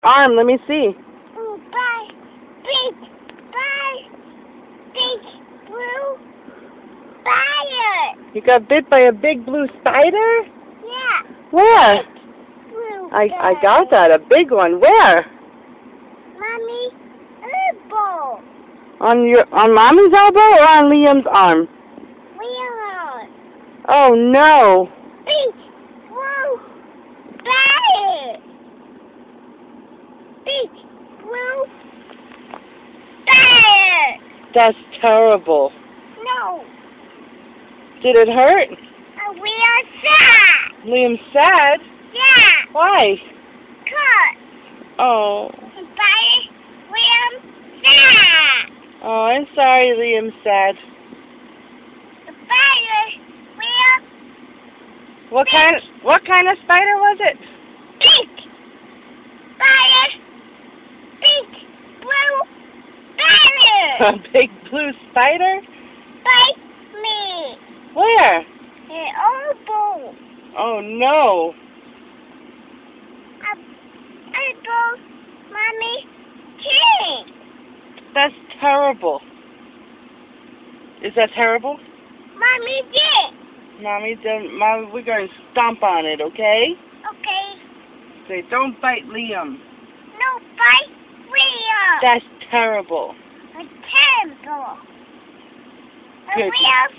Arm, let me see. Bye. Big blue spider. You got bit by a big blue spider? Yeah. Where? Blue I got that. A big one. Where? Mommy, elbow. On Mommy's elbow or on Liam's arm? Leon. Oh no. Big blue spider. Big blue spider. That's terrible. No. Did it hurt? We are sad. Liam's sad? Yeah. Why? Cut. Oh. Spider, Liam, sad. Oh, I'm sorry Liam's sad. Spider, Liam. What kind of spider was it? Big spider. Big blue spider. A big blue spider? Bite me. Where? The elbow. Oh no. Elbow, Mommy, king. That's terrible. Is that terrible? Mommy did. Mommy, we're going to stomp on it, okay? Okay. Say, don't bite Liam. No bite, Liam. That's terrible. A temple. Good. Liam.